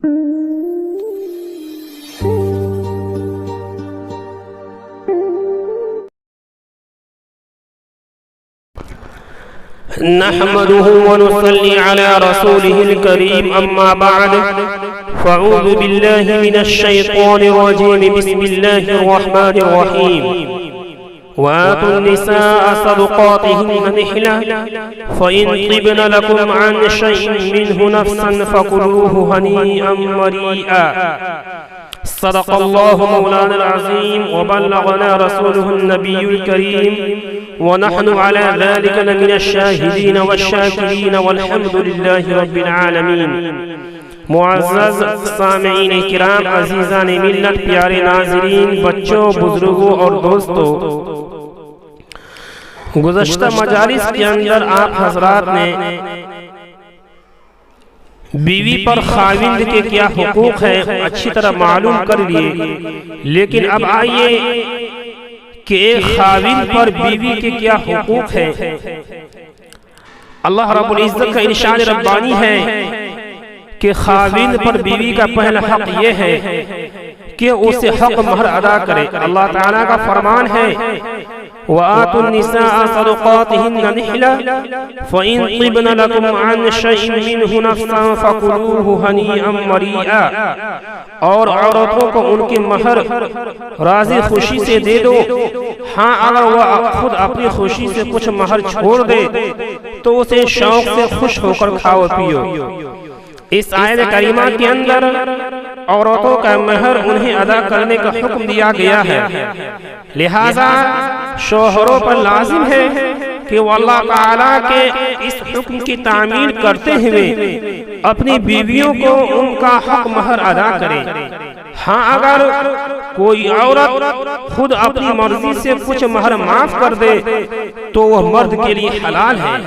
نحمده ونصلي على رسوله الكريم أما بعد فأعوذ بالله من الشيطان الرجيم بسم الله الرحمن الرحيم وآتوا النساء صدقاتهن نحلة فإن طبن لكم عن شيء منه نفسا فكلوه هنيئا مريئا صدق الله مولانا العظيم وبلغنا رسوله النبي الكريم ونحن على ذلك لمن الشاهدين والشاكرين والحمد لله رب العالمين۔ معزز سامعین کرام، عزیزان ملت، پیارے ناظرین، بچوں، بزرگوں اور دوستوں، گزشتہ مجالس کے اندر آپ حضرات نے بیوی پر خاوند کے کیا حقوق ہیں اچھی طرح معلوم کر لیے، لیکن اب آئیے کہ ایک خاوند پر بیوی کے کیا حقوق ہیں۔ اللہ رب العزت کا ارشاد ربانی ہے کہ خاوند پر بیوی کا پہلا حق یہ ہے کہ اسے حق مہر ادا کرے۔ اللہ تعالیٰ کا فرمان ہے وَآتُوا النِّسَاءَ صَدُقَاتِهِنَّ نِحْلَةً فَإِن طِبْنَ لَكُمْ عَنْ شَيْءٍ مِّنْهُ نَفْسًا فَكُلُوهُ هَنِيئًا مَرِيئًا، اور عورتوں کو ان کے مہر راضی خوشی سے دے دو، ہاں اگر وہ خود اپنی خوشی سے کچھ مہر چھوڑ دے تو اسے شوق سے خوش ہو کر کھاؤ پیو۔ اس آیت کریمہ کے اندر عورتوں کا مہر انہیں ادا کرنے کا حکم دیا گیا ہے، لہذا شوہروں پر لازم ہے کہ وہ اللہ تعالیٰ کے اس حکم کی تعمیل کرتے ہوئے اپنی بیویوں کو ان کا حق مہر ادا کرے۔ ہاں اگر کوئی عورت خود اپنی مرضی سے کچھ مہر معاف کر دے تو وہ مرد کے لیے حلال ہے،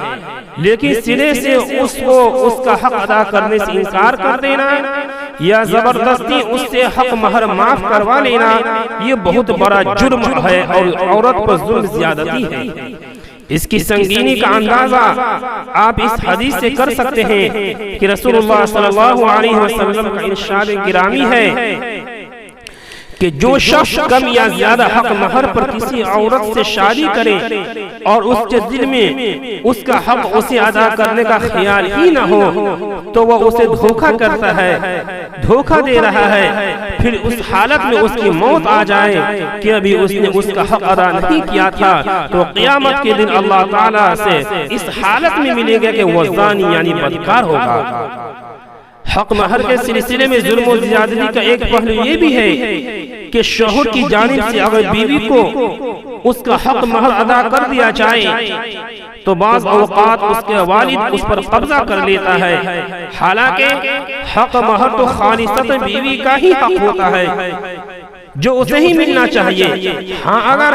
لیکن سرے سے اس کو اس کا حق ادا کرنے سے انکار کر دینا یا زبردستی اس سے حق مہر معاف کروا لینا یہ بہت بڑا جرم ہے اور عورت پر ظلم زیادتی ہے۔ اس کی سنگینی کا اندازہ آپ اس حدیث سے کر سکتے ہیں کہ رسول اللہ صلی اللہ علیہ وسلم کا ارشاد گرامی ہے کہ جو شخص کم یا زیادہ حق مہر پر کسی عورت سے شادی کرے اور اس کے دل میں اس کا حق اسے ادا کرنے کا خیال ہی نہ ہو تو وہ اسے دھوکہ کرتا ہے، دھوکہ دے رہا ہے، پھر اس حالت میں اس کی موت آ جائے کہ ابھی اس نے اس کا حق ادا نہیں کیا تھا تو قیامت کے دن اللہ تعالیٰ سے اس حالت میں ملے گا کہ وہ زانی یعنی بدکار ہوگا۔ حق مہر کے سلسلے میں ظلم و زیادتی کا ایک پہلو یہ بھی ہے کہ شوہر کی جانب سے اگر بیوی کو اس کا حق مہر ادا کر دیا جائے تو بعض اوقات اس کے والد اس پر قبضہ کر لیتا ہے، حالانکہ حق مہر تو خالصتاً بیوی کا ہی حق ہوتا ہے جو اسے ہی ملنا چاہیے۔ ہاں اگر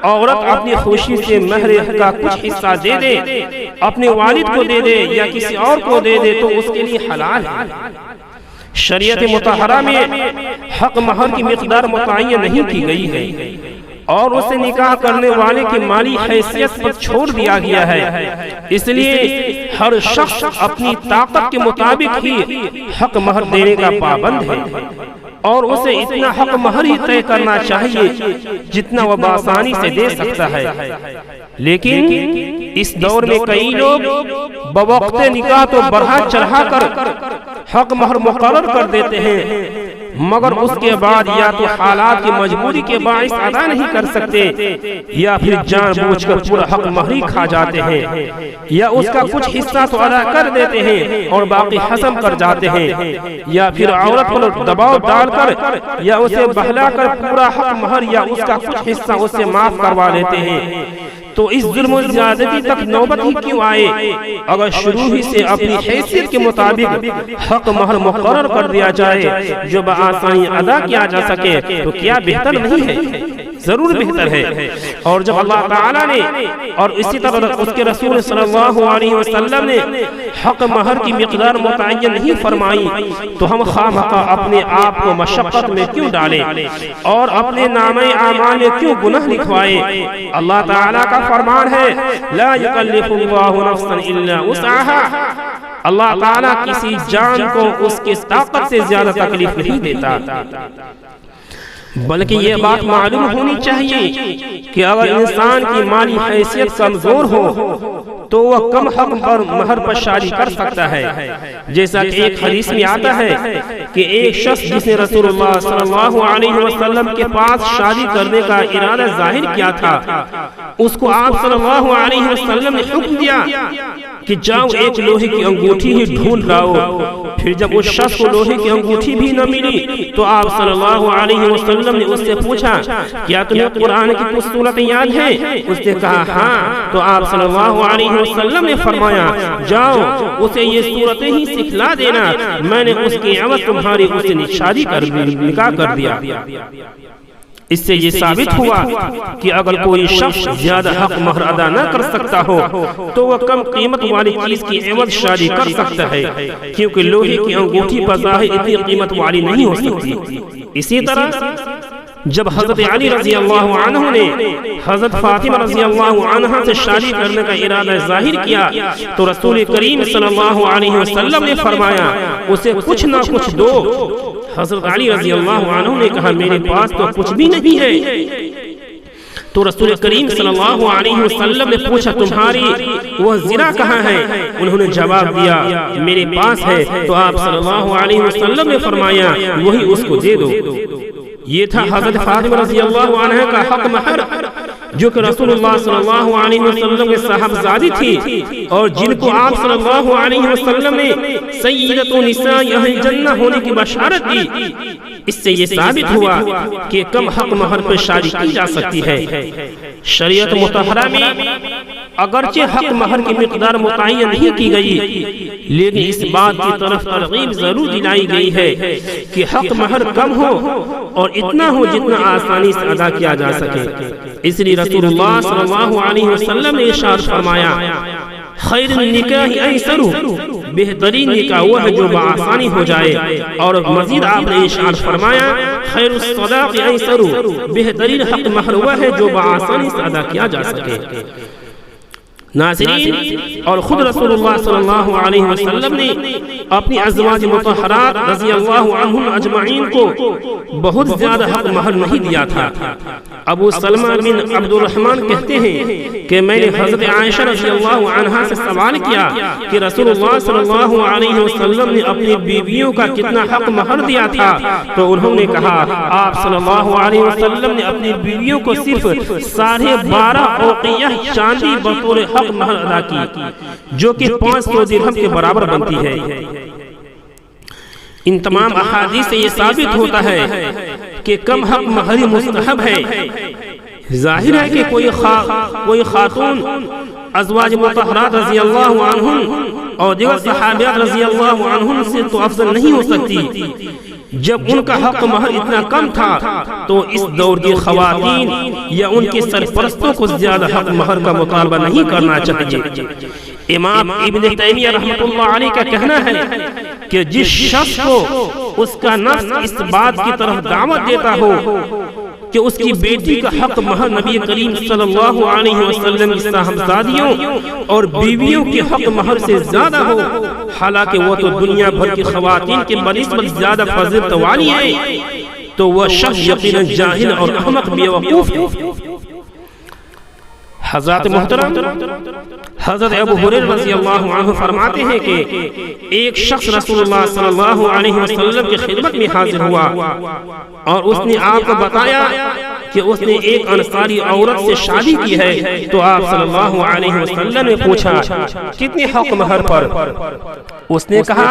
عورت اپنی خوشی سے مہر کا کچھ حصہ دے دے، اپنے والد کو دے دے یا کسی اور کو دے دے تو اس کے لیے حلال ہے۔ شریعت مطہرہ میں حق مہر کی مقدار متعین نہیں کی گئی ہے اور اسے نکاح کرنے والے کی مالی حیثیت پر چھوڑ دیا گیا ہے، اس لیے ہر شخص اپنی طاقت کے مطابق ہی حق مہر دینے کا پابند ہے اور اسے اتنا حق مہر ہی طے کرنا چاہیے جتنا وہ بآسانی سے دے سکتا ہے۔ لیکن اس دور میں کئی لوگ بوقت نکاح تو بڑھا چڑھا کر حق مہر مقرر کر دیتے ہیں، مگر اس کے بعد یا تو حالات کی مجبوری کے باعث ادا نہیں کر سکتے یا پھر جان بوجھ کر پورا حق مہر ہی کھا جاتے ہیں یا اس کا کچھ حصہ تو ادا کر دیتے ہیں اور باقی ہضم کر جاتے ہیں یا پھر عورت پر دباؤ ڈال کر یا اسے بہلا کر پورا حق مہر یا اس کا کچھ حصہ اسے معاف کروا لیتے ہیں۔ تو اس ظلم و زیادتی تک نوبت ہی کیوں آئے؟ اگر شروع ہی سے اپنی حیثیت کے مطابق حق مہر مقرر کر دیا جائے جو بآسانی ادا کیا جا سکے تو کیا بہتر نہیں ہے؟ ضرور بہتر ہے۔ اور جب اللہ تعالیٰ نے اور اسی طرح اس کے رسول صلی اللہ علیہ وسلم نے حق مہر کی مقدار متعین نہیں فرمائی تو ہم خواہ اپنے آپ کو مشقت میں کیوں ڈالیں اور اپنے نامہ اعمال میں کیوں گناہ لکھوائیں؟ اللہ تعالیٰ کا فرمان ہے لا یکلف اللہ نفسا الا وسعها، اللہ تعالیٰ کسی جان کو اس کی طاقت سے زیادہ تکلیف نہیں دیتا، بلکہ یہ بات معلوم ہونی چاہیے کہ اگر انسان کی مالی حیثیت کمزور ہو تو وہ کم حق پر مہر پر شادی کر سکتا ہے، جیسا کہ ایک حدیث میں آتا ہے کہ ایک شخص جس نے رسول اللہ صلی اللہ علیہ وسلم کے پاس شادی کرنے کا ارادہ ظاہر کیا تھا، اس کو آپ صلی اللہ علیہ وسلم نے حکم دیا کہ جاؤ ایک لوہے کی انگوٹھی ہی ڈھونڈ لاؤ۔ پھر جب اس شخص کو لوہے کی انگوٹھی بھی نہ ملی تو آپ صلی اللہ علیہ وسلم نے اس سے پوچھا کیا تمہیں قرآن کی کچھ صورتیں یاد ہیں؟ اس نے کہا ہاں، تو آپ صلی اللہ علیہ وسلم نے فرمایا جاؤ اسے یہ صورتیں ہی سکھلا دینا، میں نے اس کی عوض تمہاری اس سے شادی کر نکاح کر دیا۔ اس سے یہ ثابت ہوا کہ اگر کوئی شخص زیادہ حق مہر ادا نہ کر سکتا ہو تو وہ کم قیمت والی چیز کی عوض شادی کر سکتا ہے، کیونکہ لوہے کی انگوٹھی بظاہر اتنی قیمت والی نہیں ہو سکتی۔ اسی طرح جب حضرت علی رضی اللہ عنہ نے حضرت فاطمہ رضی اللہ عنہ سے شادی کرنے کا ارادہ ظاہر کیا تو رسول کریم صلی اللہ علیہ وسلم نے فرمایا اسے کچھ نہ کچھ دو۔ حضرت علی رضی اللہ عنہ نے کہا میرے پاس تو کچھ بھی نہیں ہے، تو رسول کریم صلی اللہ علیہ وسلم نے پوچھا تمہاری وہ زرہ کہاں ہے؟ انہوں نے جواب دیا میرے پاس ہے، تو آپ صلی اللہ علیہ وسلم نے فرمایا وہی اس کو دے دو۔ یہ تھا حضرت فاطمہ رضی اللہ عنہ کا حق مہر، جو کہ رسول اللہ صلی اللہ علیہ وسلم کے صاحبزادی تھی اور جن کو آپ صلی اللہ علیہ وسلم نے سیدۃ نساء اہل جنہ ہونے کی بشارت دی۔ اس سے یہ ثابت ہوا کہ کم حق مہر پر شادی کی جا سکتی ہے۔ شریعت مطہرہ میں اگرچہ حق مہر کی مقدار متعین نہیں کی گئی، لیکن اس بات کی طرف ترغیب ضرور دلائی گئی ہے کہ حق مہر کم ہو اور اتنا ہو جتنا آسانی سے ادا کیا جا سکے۔ اس لیے رسول اللہ صلی اللہ علیہ وسلم نے ارشاد فرمایا خیر النکاح ایسر، بہترین نکاح وہ ہے جو بآسانی ہو جائے، اور مزید آپ نے ارشاد فرمایا خیر الصداق ایسر، بہترین حق مہر وہ ہے جو بآسانی سے ادا کیا جا سکے۔ ناظرین، اور خود رسول اللہ صلی اللہ علیہ وسلم نے اپنی ازواج مطہرات رضی اللہ عنہم اجمعین کو بہت زیادہ حق مہر نہیں دیا تھا۔ ابو سلمہ بن عبد الرحمن کہتے ہیں کہ میں نے حضرت عائشہ رضی اللہ عنہا سے سوال کیا کہ رسول اللہ صلی اللہ علیہ وسلم نے اپنی بیویوں کا کتنا حق مہر دیا تھا، تو انہوں نے کہا آپ صلی اللہ علیہ وسلم نے اپنی بیویوں کو صرف 12.5 اوقیہ چاندی بطور حق مہر ادا کی، جو کہ 500 درہم کے برابر بنتی ہے۔ ان تمام احادیث سے یہ ثابت ہوتا ہے کہ کم حق مہر مستحب ہے۔ ظاہر ہے کہ کوئی خاتون ازواج مطہرات رضی اللہ عنہم اور دیگر صحابیات رضی اللہ عنہم سے تو افضل نہیں ہو سکتی۔ جب ان کا حق مہر اتنا کم تھا تو اس دور کی خواتین یا ان کے سرپرستوں کو زیادہ حق مہر کا مطالبہ نہیں کرنا چاہیے۔ امام ابن تیمیہ رحمۃ اللہ علیہ کا کہنا ہے کہ جس شخص کو اس کا نفس اس بات کی طرف دعوت دیتا ہو کہ اس کی بیٹی کا حق مہر نبی کریم صلی اللہ علیہ وسلم کی صاحبزادیوں اور بیویوں کے حق مہر سے زیادہ ہو، حالانکہ وہ تو دنیا بھر کی خواتین کے بنسبت زیادہ فضیلت والی ہے، تو وہ شخص یقیناً جاہل اور احمق بیوقوف ہے۔ حضرات محترم، حضرت ابو ہریرہ رضی اللہ عنہ فرماتے ہیں کہ ایک شخص رسول اللہ صلی اللہ علیہ وسلم کی خدمت میں حاضر ہوا اور اس نے آپ کو بتایا کہ اس نے ایک انصاری عورت سے شادی کی ہے، تو آپ صلی اللہ علیہ وسلم نے پوچھا کتنے حق مہر پر؟ اس نے کہا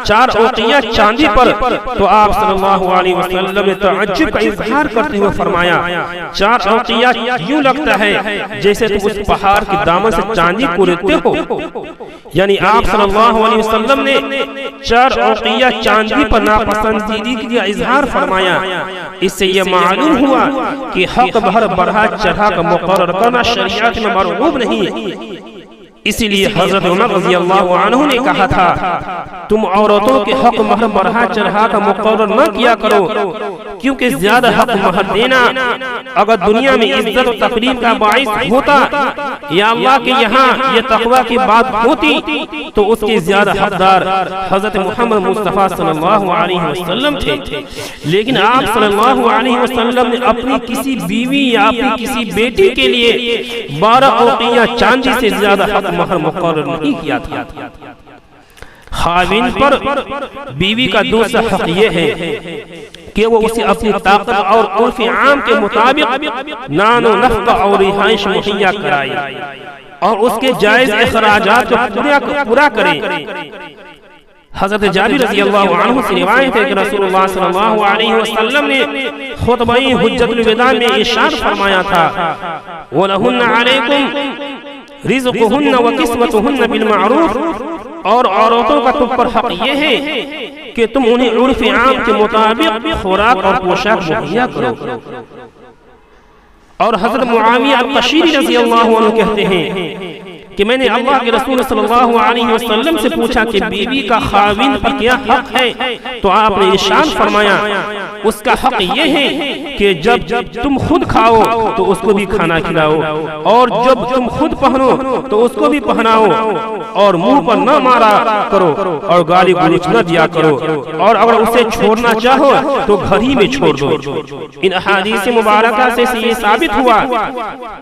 4 اوقیہ چاندی پر، تو آپ صلی اللہ علیہ وسلم نے تعجب کا اظہار کرتے ہوئے فرمایا 4 اوقیہ یوں لگتا ہے جیسے تم اس پہاڑ کی دامن سے چاندی کو لیتے ہو۔ یعنی آپ صلی اللہ علیہ وسلم نے 4 اوقیہ چاندی پر ناپسندیدگی کا اظہار فرمایا۔ اس سے یہ معلوم ہوا کہ حق مہر بڑھا چڑھا کر مقرر کرنا شریعت میں مرغوب نہیں۔ اسی لیے حضرت عمر رضی اللہ عنہ نے کہا تھا تم عورتوں کے حق مہر بڑھا چڑھا کر مقرر نہ کیا کرو، کیونکہ زیادہ حق مہر دینا اگر دنیا میں عزت و تقریب کا باعث ہوتا یا اللہ کے یہاں یہ تقوی کی بات ہوتی تو اس کے زیادہ حقدار حضرت محمد مصطفیٰ صلی اللہ علیہ وسلم تھے، لیکن آپ صلی اللہ علیہ وسلم نے اپنی کسی بیوی یا اپنی کسی بیٹی کے لیے 12 اوقیہ چاندی سے زیادہ حق مہر مقرر نہیں کیا تھا۔ خاوند پر بیوی کا دوسرا حق یہ ہے کہ وہ اسے اپنی طاقت اور عرف عام کے مطابق نان و نفقہ اور رہائش مہیا کرائے اور اس کے جائز اخراجات کو پورا کرے۔ حضرت جابر رضی اللہ عنہ سے روایت ہے کہ رسول اللہ صلی اللہ علیہ وسلم نے خطبہ حجۃ الوداع میں ارشاد فرمایا تھا وَلَهُنَّ عَلَيْكُمْ رِزْقُهُنَّ وَكِسْوَتُهُنَّ بِالْمَعْرُوفِ، اور عورتوں کا تم پر حق یہ ہے کہ تم انہیں عرف عام کے مطابق خوراک اور پوشاک مہیا کرو۔ اور حضرت معاویہ القشیری رضی اللہ عنہ کہتے ہیں کہ میں نے اللہ کے رسول صلی اللہ علیہ وسلم سے پوچھا کہ بیوی کا خاوند پر کیا حق ہے، تو آپ نے ارشاد فرمایا اس کا حق یہ ہے کہ جب تم خود کھاؤ تو اس کو بھی کھانا کھلاؤ، اور جب تم خود پہنو تو اس کو بھی پہناؤ، اور منہ پر نہ مارا کرو اور گالی گلوچ نہ دیا کرو، اور اگر اسے چھوڑنا چاہو تو گھر ہی میں چھوڑ دو۔ ان احادیث مبارکہ سے یہ ثابت ہوا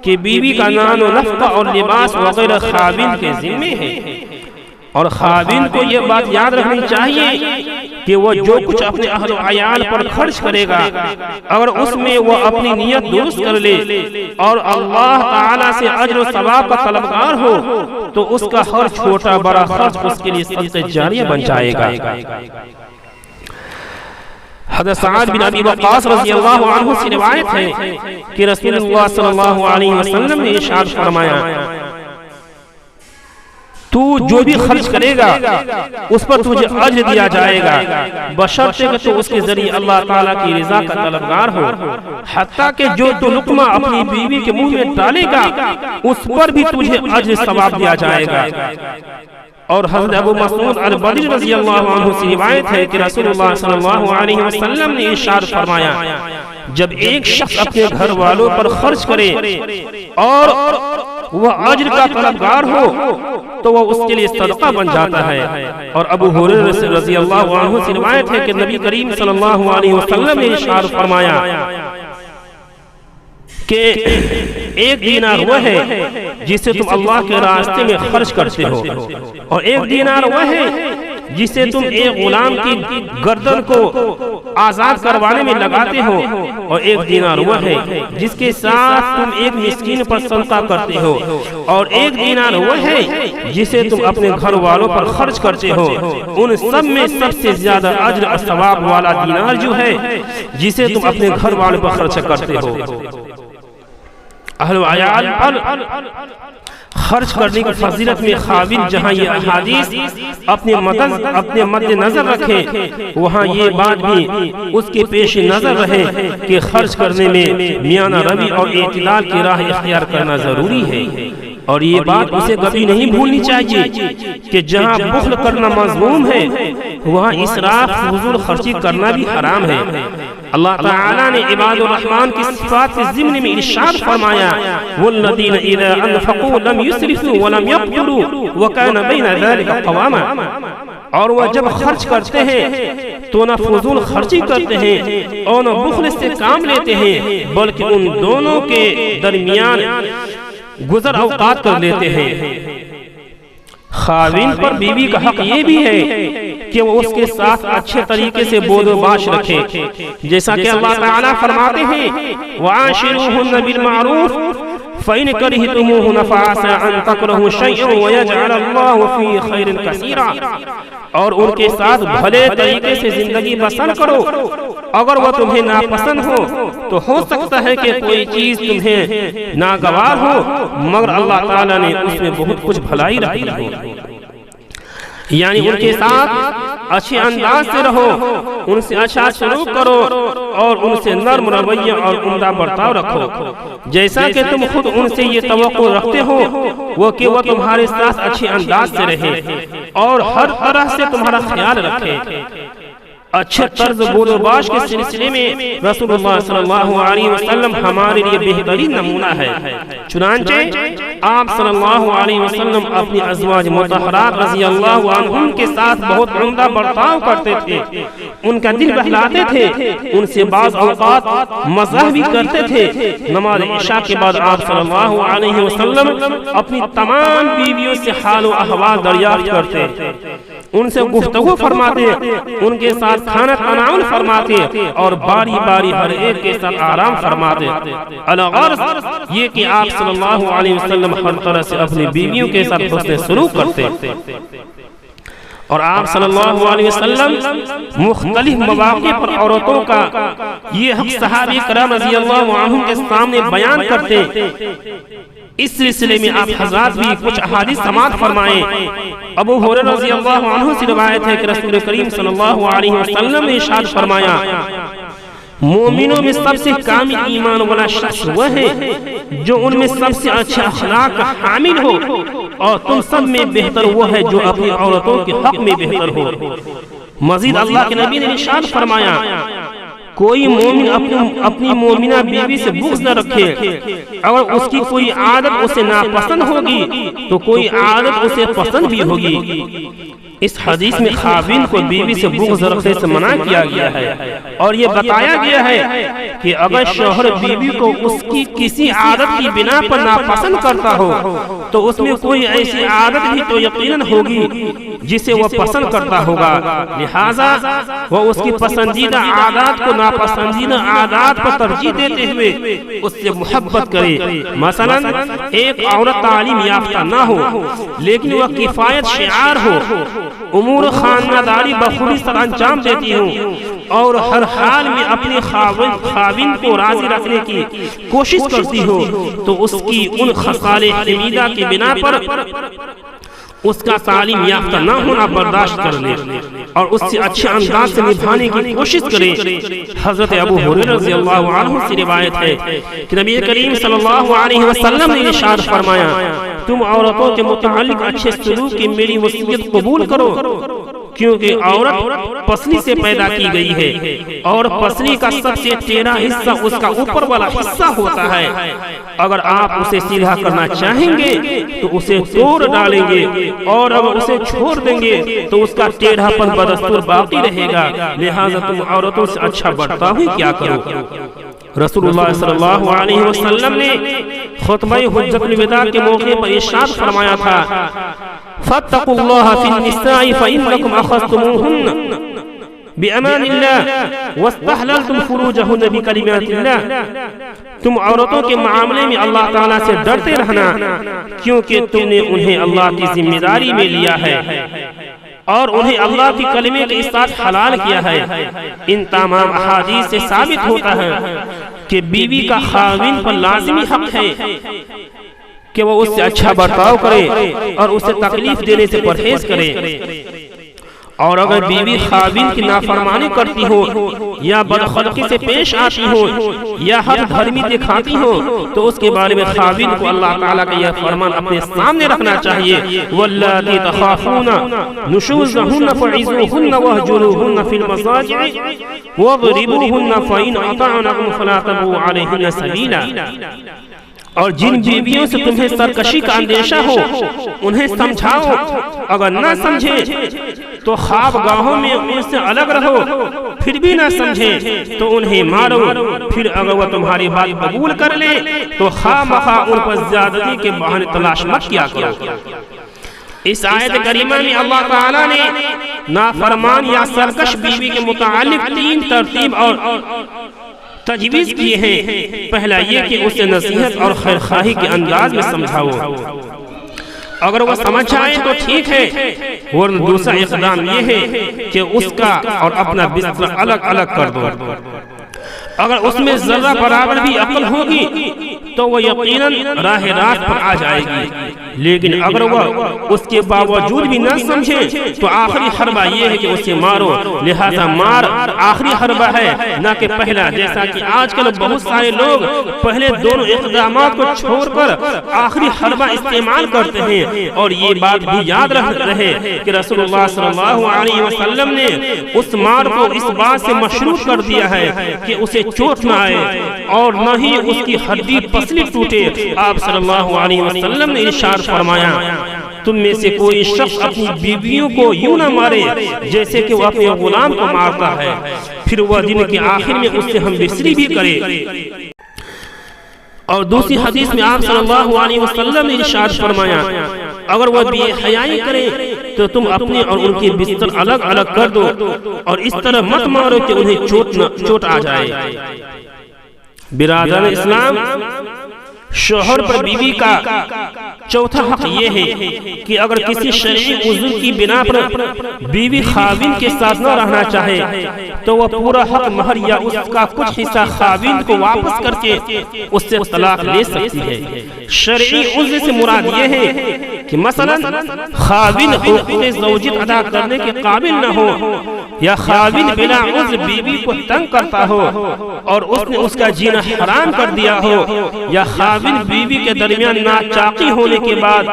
کہ بیوی کا نان و نفقہ اور لباس وغیرہ خاوند کے ذمے ہے، اور خاوند کو یہ بات یاد رکھنی چاہیے کہ وہ جو کچھ اپنے اہل و عیال پر خرچ کرے گا اگر اس میں وہ اپنی نیت درست کر لے اور اللہ تعالیٰ سے اجر و ثواب کا طلبگار ہو تو اس کا ہر چھوٹا بڑا خرچ اس کے لیے صدقہ جاریہ بن جائے گا۔ حضرت سعد بن ابی وقاص رضی اللہ عنہ سے روایت ہے کہ رسول اللہ صلی اللہ علیہ وسلم نے ارشاد فرمایا تو جو بھی خرچ کرے گا اس پر تجھے اجر دیا جائے گا بشرطے کہ تو اس کے ذریعے اللہ تعالیٰ کی رضا کا طلبگار ہو، حتیٰ کہ جو تو لقمہ اپنی بیوی کے منہ میں ڈالے گا اس پر بھی تجھے اجر ثواب دیا جائے گا۔ اور حضرت ابو مسعود البدری رضی اللہ عنہ سے روایت ہے کہ رسول اللہ صلی اللہ علیہ وسلم نے ارشاد فرمایا جب ایک شخص اپنے گھر والوں پر خرچ کرے اور وہ اجر کا طلبگار ہو تو وہ اس کے لیے صدقہ بن جاتا ہے۔ اور ابو ہریرہ رضی اللہ عنہ سے روایت ہے کہ نبی کریم صلی اللہ علیہ وسلم نے ارشاد فرمایا کہ ایک دینار وہ ہے جسے تم اللہ کے راستے میں خرچ کرتے ہو، اور ایک دینار وہ ہے جسے تم ایک غلام کی گردن کو آزاد کروانے میں لگاتے ہو، اور ایک دینار وہ ہے جس کے ساتھ تم ایک مسکین پر صدقہ کرتے ہو، اور ایک دینار وہ ہے جسے تم اپنے گھر والوں پر خرچ کرتے ہو۔ ان سب میں سب سے زیادہ اجر اور ثواب والا دینار جو ہے جسے تم اپنے گھر والوں پر خرچ کرتے ہو۔ اہل و عیال پر خرچ کرنے کی فضیلت میں خاوند جہاں یہ احادیث اپنے مد نظر رکھے وہاں یہ بات بھی اس کے پیش نظر رہے کہ خرچ کرنے میں میانہ روی اور اعتدال کی راہ اختیار کرنا ضروری ہے، اور یہ بات اسے کبھی نہیں بھولنی چاہیے کہ جہاں بخل کرنا مذموم ہے وہاں اسراف فضول خرچی کرنا بھی حرام ہے۔ اللہ تعالیٰ نے عباد الرحمن کی صفات کے ضمن میں ارشاد فرمایا والذین اذا انفقوا لم یسرفوا ولم یقتروا وکان بین ذلک قواما، اور وہ جب خرچ کرتے ہیں تو نہ فضول خرچی کرتے ہیں اور نہ بخل سے کام لیتے ہیں بلکہ ان دونوں کے درمیان گزر اوقات کر لیتے ہیں۔ خاوند پر بیوی کا حق یہ بھی ہے کہ وہ اس کے ساتھ اچھے طریقے سے بود و باش رکھے، جیسا کہ اللہ تعالیٰ فرماتے ہیں وَعَاشِرُوهُنَّ بِالْمَعْرُوفِ فَإِنْ كَرِهْتُمُوهُنَّ فَعَسَىٰ أَن تَكْرَهُوا شَيْئًا وَيَجْعَلَ اللَّهُ فِيهِ خَيْرًا كَثِيرًا، اور ان کے ساتھ بھلے طریقے سے زندگی بسر کرو، اگر وہ تمہیں ناپسند ہو تو ہو سکتا ہے کہ کوئی چیز تمہیں ناگوار ہو مگر اللہ تعالیٰ نے اس میں بہت کچھ بھلائی رکھی ہو۔ یعنی ان کے ساتھ اچھے انداز سے رہو، ان سے اچھا سلوک کرو اور ان سے نرم رویہ اور عمدہ برتاؤ رکھو، جیسا کہ تم خود ان سے یہ توقع رکھتے ہو وہ کہ وہ تمہارے ساتھ اچھے انداز سے رہے اور ہر طرح سے تمہارا خیال رکھے۔ اچھے طرز بود و باش کے سلسلے میں رسول اللہ صلی اللہ علیہ وسلم ہمارے لیے بہترین نمونہ ہے۔ چنانچہ آپ صلی اللہ علیہ وسلم اپنی ازواج مطہرات رضی اللہ عنہم کے ساتھ بہت عمدہ برتاؤ کرتے تھے، ان کا دل بہلاتے تھے، ان سے بعض اوقات مزاح بھی کرتے تھے۔ نماز عشاء کے بعد آپ صلی اللہ علیہ وسلم اپنی تمام بیویوں سے حال و احوال دریافت کرتے، ان سے گفتگو فرماتے، ان کے ساتھ کھانا تناول فرماتے اور باری باری ہر ایک کے ساتھ آرام فرماتے۔ الغرض یہ کہ آپ صلی اللہ علیہ وسلم ہر طرح سے اپنی بیویوں کے ساتھ حسن سلوک کرتے، اور آپ صلی اللہ علیہ وسلم مختلف مواقع پر عورتوں کا یہ حق صحابہ کرام رضی اللہ عنہم کے سامنے بیان کرتے۔ اس سلسلے میں آپ حضرات بھی کچھ احادیث سماعت فرمائیں۔ ابو ہریرہ رضی اللہ عنہ سے روایت ہے کہ رسول کریم صلی اللہ علیہ وسلم نے ارشاد فرمایا، مومنوں میں سب سے کامل ایمان والا شخص وہ ہے جو ان میں سب سے اچھا اخلاق کا حامل ہو، اور تم سب میں بہتر وہ ہے جو اپنی عورتوں کے حق میں بہتر ہو۔ مزید اللہ کے نبی نے ارشاد فرمایا، کوئی مومن اپنی مومنہ بیوی سے بغض نہ رکھے، اگر اس کی کوئی عادت اسے ناپسند ہوگی تو کوئی عادت اسے پسند بھی ہوگی۔ اس حدیث میں خاوند کو بیوی سے بغض رکھنے سے منع کیا گیا ہے، اور یہ بتایا گیا ہے کہ اگر شوہر بیوی کو اس کی کسی عادت کی بنا پر ناپسند کرتا ہو تو اس میں کوئی ایسی عادت بھی تو یقیناً ہوگی جسے وہ پسند کرتا ہوگا، لہٰذا وہ اس کی پسندیدہ عادات کو ناپسندیدہ عادات پر ترجیح دیتے ہوئے اس سے محبت کرے۔ مثلا ایک عورت تعلیم یافتہ نہ ہو لیکن وہ کفایت شعار ہو، امور خانہ-داری بخوبی سر انجام دیتی ہوں اور ہر حال میں اپنے خاوند کو راضی رکھنے کی کوشش کرتی ہو، تو اس کی ان خصال حمیدہ کی بنا پر اس کا تعلیم یافتہ نہ ہونا برداشت کر لے اور اس سے اچھے انداز سے نبھانے کی کوشش کرے۔ حضرت ابو ہریرہ رضی اللہ عنہ سے روایت ہے کہ نبی کریم صلی اللہ علیہ وسلم نے ارشاد فرمایا، تم عورتوں کے متعلق اچھے سلوک کی میری وصیت قبول کرو، کیونکہ عورت پسلی سے پیدا کی گئی ہے اور پسلی کا سب سے ٹیڑھا حصہ اس کا اوپر والا حصہ ہوتا ہے۔ اگر آپ اسے سیدھا کرنا چاہیں گے تو اسے توڑ ڈالیں گے، اور اگر اسے چھوڑ دیں گے تو اس کا ٹیڑھا پن بدستور باقی رہے گا، لہٰذا تم عورتوں سے اچھا برتاؤ ہی کیا کرو۔ رسول اللہ صلی اللہ علیہ وسلم نے خطبہ حجۃ الوداع کے موقع پر ارشاد فرمایا تھا، فاتقوا اللہ فی النساء فإنکم اخذتموہن بأمان اللہ واستحللتم فروجہن بکلمات اللہ، تم عورتوں کے معاملے میں اللہ تعالیٰ سے ڈرتے رہنا، کیونکہ تم نے انہیں اللہ کی ذمہ داری میں لیا ہے اور انہیں اللہ کی کلمے کے ساتھ حلال کیا ہے۔ ان تمام احادیث سے ثابت ہوتا ہے کہ بیوی کا خاوند پر لازمی حق ہے کہ وہ اس سے اچھا برتاؤ کرے اور اسے تکلیف دینے سے پرہیز کرے، اور اگر بیوی خاوند کی نافرمانی کرتی ہو یا بدخلقی سے پیش آتی ہو یا حد دھرمی دکھاتی ہو تو اس کے بارے میں خاوند کو اللہ تعالیٰ کا یہ فرمان اپنے سامنے رکھنا چاہیے، واللاتی تخافون نشوزہن فعظوہن واہجروہن فی المضاجع واضربوہن فإن اطعنکم فلا تبغوا علیہن سبیلا، اور جن بیویوں سے تمہیں سرکشی کا اندیشہ ہو انہیں سمجھاؤ، اگر نہ سمجھے تو خواب گاہوں میں ان سے الگ رہو، پھر بھی نہ سمجھے تو انہیں مارو، پھر اگر وہ تمہاری بات قبول کر لے تو خواہ مخواہ ان پر زیادتی کے بہانے تلاش مت کیا کرو۔ اس آیت کریمہ میں اللہ تعالیٰ نے نافرمان یا سرکش بیوی کے متعلق 3 ترتیب اور تجویز کیے ہیں۔ پہلا یہ کہ اسے نصیحت اور خیرخواہی کے انداز میں سمجھاؤ، اگر وہ سمجھ آئے تو ٹھیک ہے، ورنہ دوسرا اقدام یہ ہے کہ اس کا اور اپنا بستر الگ الگ کر دو۔ اگر اس میں ذرہ برابر بھی عقل ہوگی تو وہ یقیناً راہ راست پر آ جائے گی، لیکن اگر وہ اس کے باوجود بھی نہ سمجھے تو آخری حربہ یہ ہے کہ اسے مارو، لہذا مار آخری حربہ ہے نہ کہ پہلا، جیسا کہ آج کل بہت سارے لوگ پہلے دونوں اقدامات کو چھوڑ کر آخری حربہ استعمال کرتے ہیں۔ اور یہ بات بھی یاد رہے کہ رسول اللہ صلی اللہ علیہ وسلم نے اس مار کو اس بات سے مشروط کر دیا ہے کہ اسے چوٹ نہ آئے اور نہ ہی اس کی ہڈی پسلی ٹوٹے۔ آپ صلی اللہ علیہ وسلم نے ارشاد فرمایا، تم میں سے کوئی شخص اپنی بیویوں کو یوں نہ مارے جیسے کہ وہ اپنے غلام کو مارتا ہے، پھر وہ دن کے آخر میں اس سے ہم بستری بھی کرے۔ اور دوسری حدیث میں آپ صلی اللہ علیہ وسلم نے ارشاد فرمایا، اگر وہ بے حیائی کرے تو تم اپنے اور ان کے بستر الگ الگ کر دو، اور اس طرح مت مارو کہ انہیں چوٹ آ جائے۔ برادران اسلام، شوہر پر بیوی کا چوتھا حق یہ ہے کہ اگر کسی شرعی عذر کی بنا پر بیوی خاوند کے ساتھ نہ رہنا چاہے تو وہ پورا حق مہر یا اس کا کچھ حصہ خاوند کو واپس کر کے اس سے طلاق لے سکتی ہے۔ شرعی عذر سے مراد یہ ہے کہ مثلا خاوند حقوق زوجیت ادا کرنے کے قابل نہ ہو، یا خاوند بلا عذر بیوی کو تنگ کرتا ہو اور اس نے اس کا جینا حرام کر دیا ہو، یا خاوند بیوی کے درمیان ناچاقی ہونے کے بعد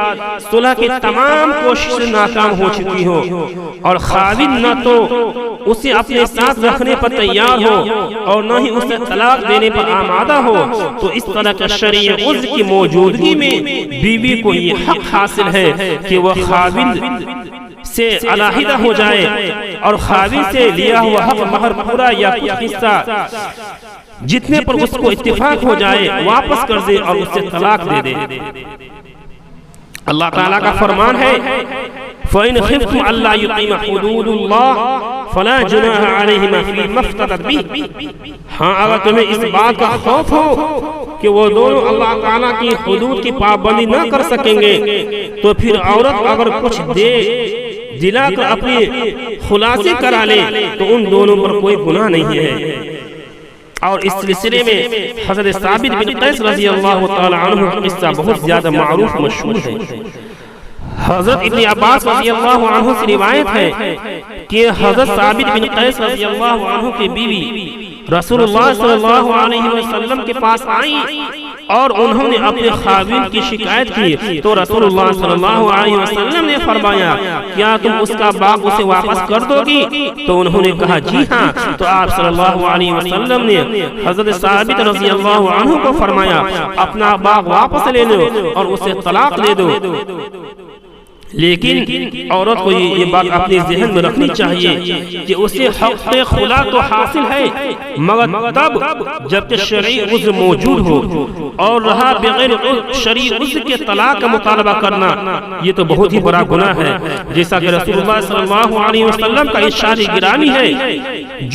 صلح کی تمام کوششیں ناکام ہو چکی ہو، اور خاوند نہ تو اسے اپنے ساتھ رکھنے پر تیار ہو اور نہ ہی اسے طلاق دینے پر آمادہ ہو، تو اس طرح کے شرعی عذر کی موجودگی میں بیوی کو یہ حق حاصل ہے کہ وہ خاوند سے علیحدہ ہو جائے اور خاوند سے لیا ہوا حق مہر پورا یا کچھ حصہ جتنے پر اس کو اتفاق ہو جائے واپس کر دے اور اس سے طلاق دے دے۔ اللہ تعالیٰ کا فرمان ہے، فَإِنْ خِفْتُمْ أَلَّا يُقِيمَ حُدُودُ اللَّهِ فَلَا جُنَاحَ عَلَيْهِمَا فِي مَا افْتَدَتْ بِهِ۔ ہاں اگر تمہیں اس بات کا خوف ہو کہ وہ دونوں اللہ تعالیٰ کی حدود کی پابندی نہ کر سکیں گے تو پھر عورت اگر کچھ دلا کر اپنی خلاصے کرا لے تو ان دونوں پر کوئی گناہ نہیں ہے۔ اور اس سلسلے میں حضرت ثابت بن قیس رضی اللہ تعالی عنہ کا قصہ بہت زیادہ معروف مشہور ہے۔ حضرت ابن عباس رضی اللہ عنہ سے روایت ہے کہ حضرت ثابت بن قیس رضی اللہ عنہ کی بیوی رسول اللہ صلی اللہ علیہ وسلم کے پاس آئیں اور انہوں نے اپنے خاوند کی شکایت کی، تو رسول اللہ صلی اللہ علیہ وسلم نے فرمایا، کیا تم اس کا باغ اسے واپس کر دو گی؟ تو انہوں نے کہا جی ہاں۔ تو آپ صلی اللہ علیہ وسلم نے حضرت ثابت رضی اللہ عنہ کو فرمایا، اپنا باغ واپس لے لو اور اسے طلاق دے دو۔ لیکن عورت کو یہ بات اپنے ذہن میں رکھنی چاہیے کہ اسے حق خلا تو حاصل ہے، مگر تب جبکہ شرعی عذر موجود ہو، اور رہا بغیر شرعی عذر کے طلاق کا مطالبہ کرنا یہ تو بہت ہی بڑا گناہ ہے، جیسا کہ رسول اللہ صلی اللہ علیہ وسلم کا ارشاد گرامی ہے،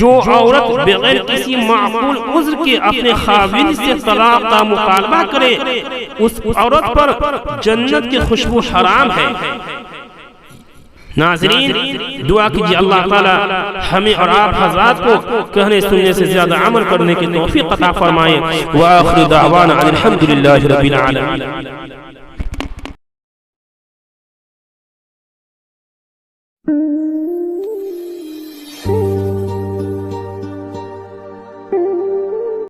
جو عورت بغیر کسی معقول عذر کے اپنے خاوند سے طلاق کا مطالبہ کرے اس عورت پر جنت کی خوشبو حرام ہے۔ ناظرین، دعا کیجیے اللہ تعالی ہمیں اور آپ حضرات کو کہنے سننے سے زیادہ عمل کرنے کی توفیق عطا فرمائے۔ وآخر دعوانا الحمدللہ رب العالمین۔